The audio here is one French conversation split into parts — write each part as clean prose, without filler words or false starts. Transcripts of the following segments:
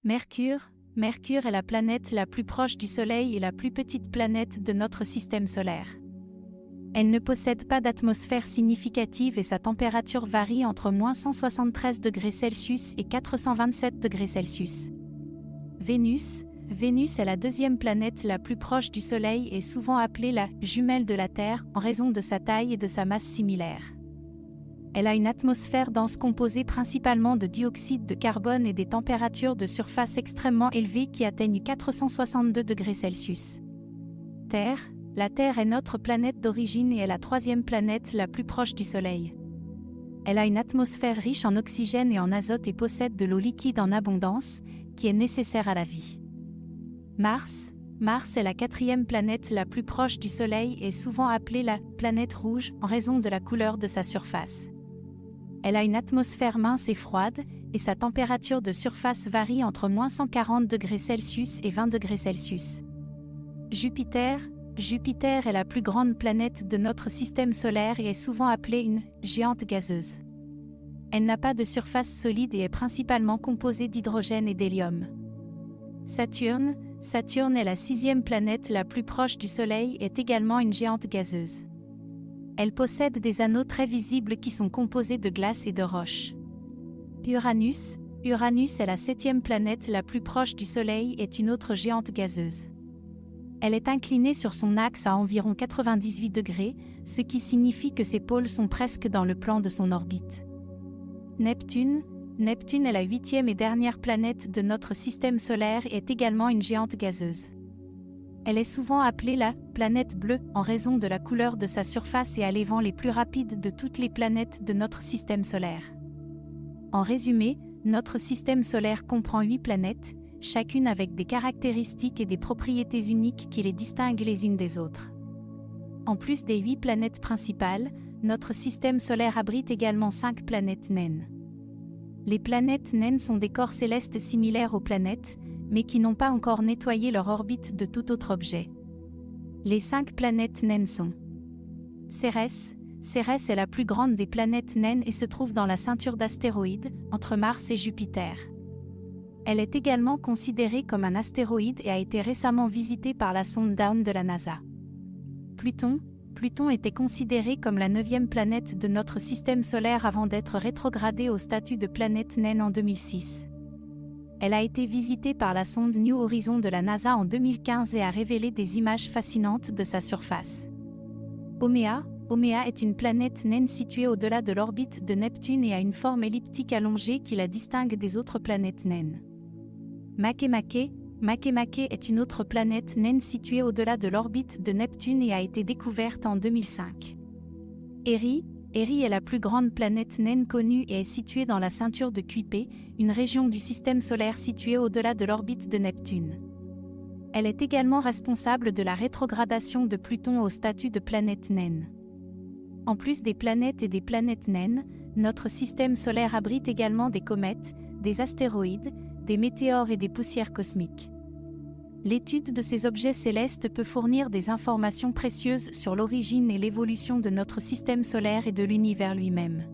Mercure. Mercure est la planète la plus proche du Soleil et la plus petite planète de notre système solaire. Elle ne possède pas d'atmosphère significative et sa température varie entre -173°C et 427°C. Vénus. Vénus est la deuxième planète la plus proche du Soleil et souvent appelée la « jumelle de la Terre » en raison de sa taille et de sa masse similaire. Elle a une atmosphère dense composée principalement de dioxyde de carbone et des températures de surface extrêmement élevées qui atteignent 462°C. Terre. La Terre est notre planète d'origine et est la troisième planète la plus proche du Soleil. Elle a une atmosphère riche en oxygène et en azote et possède de l'eau liquide en abondance, qui est nécessaire à la vie. Mars. Mars est la quatrième planète la plus proche du Soleil et souvent appelée la « planète rouge » en raison de la couleur de sa surface. Elle a une atmosphère mince et froide, et sa température de surface varie entre -140°C et 20°C. Jupiter. Jupiter est la plus grande planète de notre système solaire et est souvent appelée une « géante gazeuse ». Elle n'a pas de surface solide et est principalement composée d'hydrogène et d'hélium. Saturne. Saturne est la sixième planète la plus proche du Soleil et est également une géante gazeuse. Elle possède des anneaux très visibles qui sont composés de glace et de roches. Uranus. Uranus est la septième planète la plus proche du Soleil et est une autre géante gazeuse. Elle est inclinée sur son axe à environ 98 degrés, ce qui signifie que ses pôles sont presque dans le plan de son orbite. Neptune. Neptune est la huitième et dernière planète de notre système solaire et est également une géante gazeuse. Elle est souvent appelée la « planète bleue » en raison de la couleur de sa surface et a les vents les plus rapides de toutes les planètes de notre système solaire. En résumé, notre système solaire comprend 8 planètes, chacune avec des caractéristiques et des propriétés uniques qui les distinguent les unes des autres. En plus des 8 planètes principales, notre système solaire abrite également 5 planètes naines. Les planètes naines sont des corps célestes similaires aux planètes, mais qui n'ont pas encore nettoyé leur orbite de tout autre objet. Les 5 planètes naines sont Cérès. Cérès est la plus grande des planètes naines et se trouve dans la ceinture d'astéroïdes, entre Mars et Jupiter. Elle est également considérée comme un astéroïde et a été récemment visitée par la sonde Dawn de la NASA. Pluton. Pluton était considéré comme la 9e planète de notre système solaire avant d'être rétrogradée au statut de planète naine en 2006. Elle a été visitée par la sonde New Horizons de la NASA en 2015 et a révélé des images fascinantes de sa surface. Oméa. Oméa est une planète naine située au-delà de l'orbite de Neptune et a une forme elliptique allongée qui la distingue des autres planètes naines. Makemake. Makemake est une autre planète naine située au-delà de l'orbite de Neptune et a été découverte en 2005. Erie. Erie est la plus grande planète naine connue et est située dans la ceinture de Kuiper, une région du système solaire située au-delà de l'orbite de Neptune. Elle est également responsable de la rétrogradation de Pluton au statut de planète naine. En plus des planètes et des planètes naines, notre système solaire abrite également des comètes, des astéroïdes, des météores et des poussières cosmiques. L'étude de ces objets célestes peut fournir des informations précieuses sur l'origine et l'évolution de notre système solaire et de l'univers lui-même.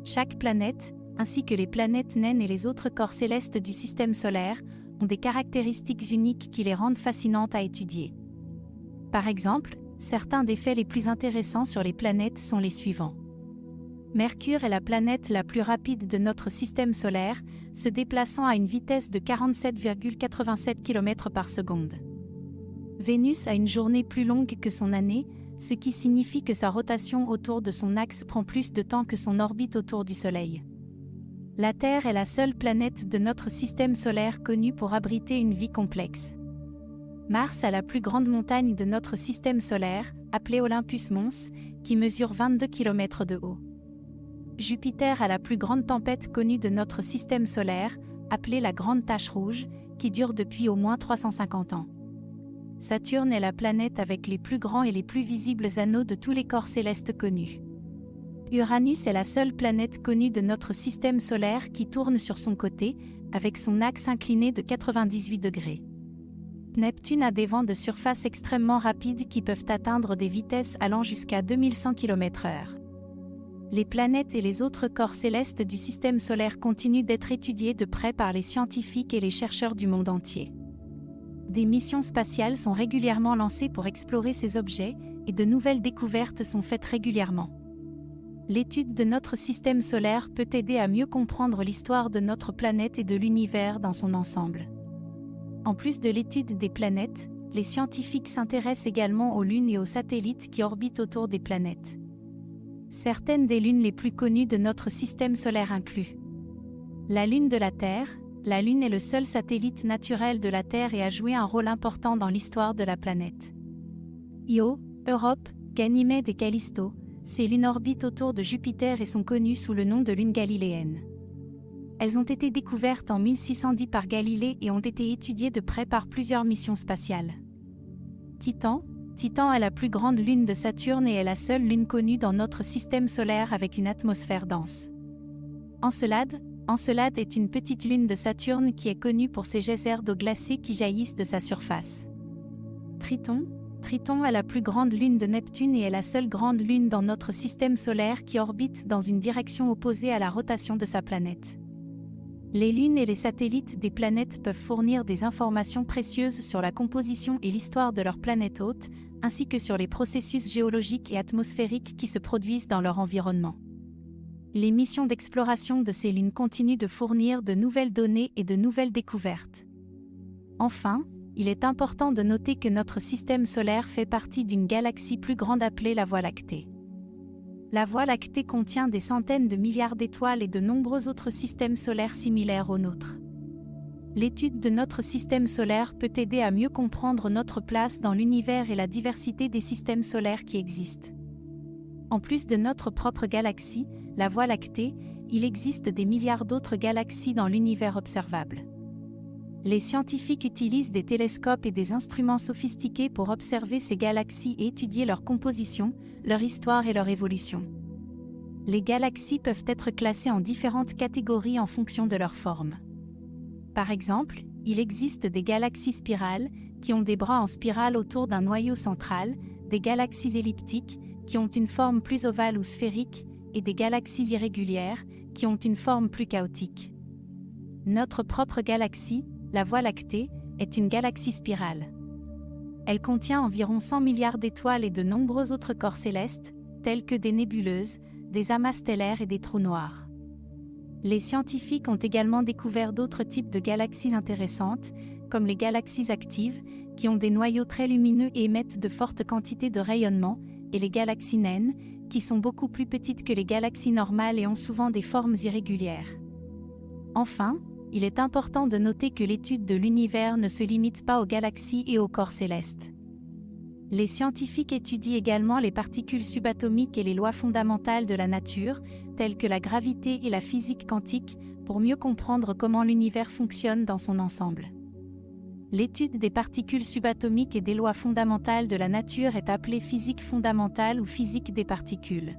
Chaque planète, ainsi que les planètes naines et les autres corps célestes du système solaire, ont des caractéristiques uniques qui les rendent fascinantes à étudier. Par exemple, certains des faits les plus intéressants sur les planètes sont les suivants. Mercure est la planète la plus rapide de notre système solaire, se déplaçant à une vitesse de 47,87 km par seconde. Vénus a une journée plus longue que son année, ce qui signifie que sa rotation autour de son axe prend plus de temps que son orbite autour du Soleil. La Terre est la seule planète de notre système solaire connue pour abriter une vie complexe. Mars a la plus grande montagne de notre système solaire, appelée Olympus Mons, qui mesure 22 km de haut. Jupiter a la plus grande tempête connue de notre système solaire, appelée la Grande Tache Rouge, qui dure depuis au moins 350 ans. Saturne est la planète avec les plus grands et les plus visibles anneaux de tous les corps célestes connus. Uranus est la seule planète connue de notre système solaire qui tourne sur son côté, avec son axe incliné de 98 degrés. Neptune a des vents de surface extrêmement rapides qui peuvent atteindre des vitesses allant jusqu'à 2100 km/h. Les planètes et les autres corps célestes du système solaire continuent d'être étudiés de près par les scientifiques et les chercheurs du monde entier. Des missions spatiales sont régulièrement lancées pour explorer ces objets, et de nouvelles découvertes sont faites régulièrement. L'étude de notre système solaire peut aider à mieux comprendre l'histoire de notre planète et de l'univers dans son ensemble. En plus de l'étude des planètes, les scientifiques s'intéressent également aux lunes et aux satellites qui orbitent autour des planètes. Certaines des lunes les plus connues de notre système solaire incluent la Lune de la Terre. La Lune est le seul satellite naturel de la Terre et a joué un rôle important dans l'histoire de la planète. Io, Europe, Ganymède et Callisto, ces lunes orbitent autour de Jupiter et sont connues sous le nom de lunes galiléennes. Elles ont été découvertes en 1610 par Galilée et ont été étudiées de près par plusieurs missions spatiales. Titan. Titan est la plus grande lune de Saturne et est la seule lune connue dans notre système solaire avec une atmosphère dense. Encelade. Encelade est une petite lune de Saturne qui est connue pour ses geysers d'eau glacée qui jaillissent de sa surface. Triton. Triton est la plus grande lune de Neptune et est la seule grande lune dans notre système solaire qui orbite dans une direction opposée à la rotation de sa planète. Les lunes et les satellites des planètes peuvent fournir des informations précieuses sur la composition et l'histoire de leur planète hôte, ainsi que sur les processus géologiques et atmosphériques qui se produisent dans leur environnement. Les missions d'exploration de ces lunes continuent de fournir de nouvelles données et de nouvelles découvertes. Enfin, il est important de noter que notre système solaire fait partie d'une galaxie plus grande appelée la Voie lactée. La Voie lactée contient des centaines de milliards d'étoiles et de nombreux autres systèmes solaires similaires aux nôtres. L'étude de notre système solaire peut aider à mieux comprendre notre place dans l'univers et la diversité des systèmes solaires qui existent. En plus de notre propre galaxie, la Voie lactée, il existe des milliards d'autres galaxies dans l'univers observable. Les scientifiques utilisent des télescopes et des instruments sophistiqués pour observer ces galaxies et étudier leur composition, leur histoire et leur évolution. Les galaxies peuvent être classées en différentes catégories en fonction de leur forme. Par exemple, il existe des galaxies spirales, qui ont des bras en spirale autour d'un noyau central, des galaxies elliptiques, qui ont une forme plus ovale ou sphérique, et des galaxies irrégulières, qui ont une forme plus chaotique. Notre propre galaxie, la Voie lactée, est une galaxie spirale. Elle contient environ 100 milliards d'étoiles et de nombreux autres corps célestes, tels que des nébuleuses, des amas stellaires et des trous noirs. Les scientifiques ont également découvert d'autres types de galaxies intéressantes, comme les galaxies actives, qui ont des noyaux très lumineux et émettent de fortes quantités de rayonnement, et les galaxies naines, qui sont beaucoup plus petites que les galaxies normales et ont souvent des formes irrégulières. Enfin, il est important de noter que l'étude de l'univers ne se limite pas aux galaxies et aux corps célestes. Les scientifiques étudient également les particules subatomiques et les lois fondamentales de la nature, telles que la gravité et la physique quantique, pour mieux comprendre comment l'univers fonctionne dans son ensemble. L'étude des particules subatomiques et des lois fondamentales de la nature est appelée physique fondamentale ou physique des particules.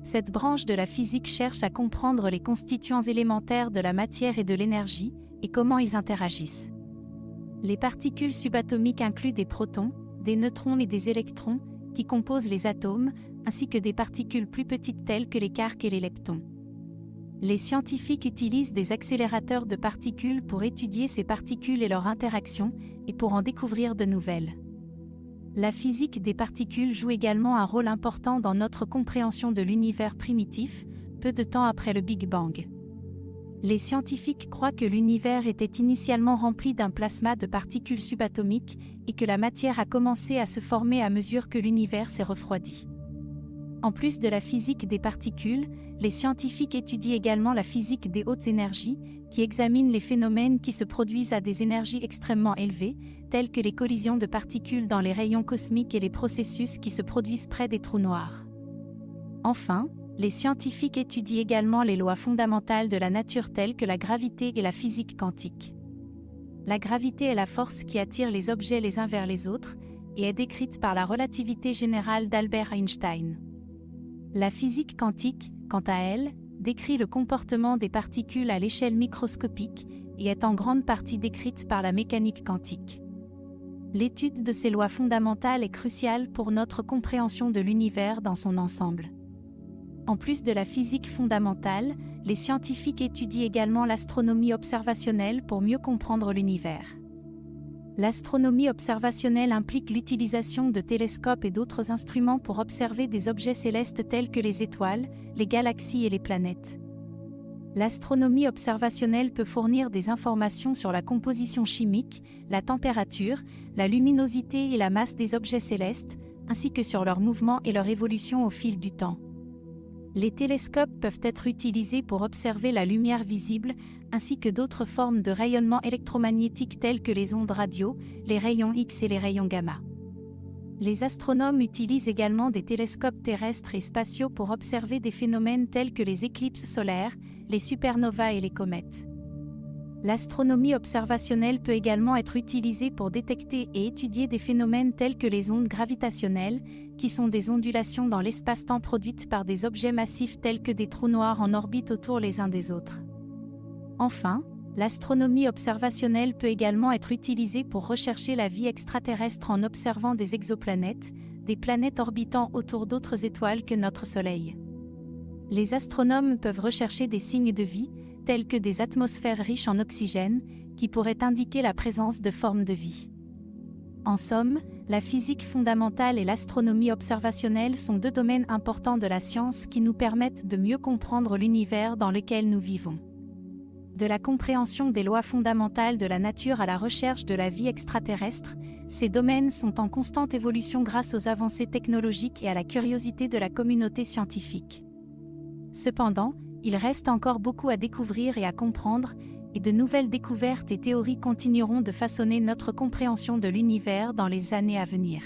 Cette branche de la physique cherche à comprendre les constituants élémentaires de la matière et de l'énergie, et comment ils interagissent. Les particules subatomiques incluent des protons, des neutrons et des électrons, qui composent les atomes, ainsi que des particules plus petites telles que les quarks et les leptons. Les scientifiques utilisent des accélérateurs de particules pour étudier ces particules et leurs interactions, et pour en découvrir de nouvelles. La physique des particules joue également un rôle important dans notre compréhension de l'univers primitif, peu de temps après le Big Bang. Les scientifiques croient que l'univers était initialement rempli d'un plasma de particules subatomiques et que la matière a commencé à se former à mesure que l'univers s'est refroidi. En plus de la physique des particules, les scientifiques étudient également la physique des hautes énergies, qui examine les phénomènes qui se produisent à des énergies extrêmement élevées, telles que les collisions de particules dans les rayons cosmiques et les processus qui se produisent près des trous noirs. Enfin, les scientifiques étudient également les lois fondamentales de la nature telles que la gravité et la physique quantique. La gravité est la force qui attire les objets les uns vers les autres, et est décrite par la relativité générale d'Albert Einstein. La physique quantique, quant à elle, décrit le comportement des particules à l'échelle microscopique et est en grande partie décrite par la mécanique quantique. L'étude de ces lois fondamentales est cruciale pour notre compréhension de l'univers dans son ensemble. En plus de la physique fondamentale, les scientifiques étudient également l'astronomie observationnelle pour mieux comprendre l'univers. L'astronomie observationnelle implique l'utilisation de télescopes et d'autres instruments pour observer des objets célestes tels que les étoiles, les galaxies et les planètes. L'astronomie observationnelle peut fournir des informations sur la composition chimique, la température, la luminosité et la masse des objets célestes, ainsi que sur leur mouvement et leur évolution au fil du temps. Les télescopes peuvent être utilisés pour observer la lumière visible, ainsi que d'autres formes de rayonnement électromagnétique telles que les ondes radio, les rayons X et les rayons gamma. Les astronomes utilisent également des télescopes terrestres et spatiaux pour observer des phénomènes tels que les éclipses solaires, les supernovas et les comètes. L'astronomie observationnelle peut également être utilisée pour détecter et étudier des phénomènes tels que les ondes gravitationnelles, qui sont des ondulations dans l'espace-temps produites par des objets massifs tels que des trous noirs en orbite autour les uns des autres. Enfin, l'astronomie observationnelle peut également être utilisée pour rechercher la vie extraterrestre en observant des exoplanètes, des planètes orbitant autour d'autres étoiles que notre Soleil. Les astronomes peuvent rechercher des signes de vie, tels que des atmosphères riches en oxygène, qui pourraient indiquer la présence de formes de vie. En somme, la physique fondamentale et l'astronomie observationnelle sont deux domaines importants de la science qui nous permettent de mieux comprendre l'univers dans lequel nous vivons. De la compréhension des lois fondamentales de la nature à la recherche de la vie extraterrestre, ces domaines sont en constante évolution grâce aux avancées technologiques et à la curiosité de la communauté scientifique. Cependant, il reste encore beaucoup à découvrir et à comprendre, et de nouvelles découvertes et théories continueront de façonner notre compréhension de l'univers dans les années à venir.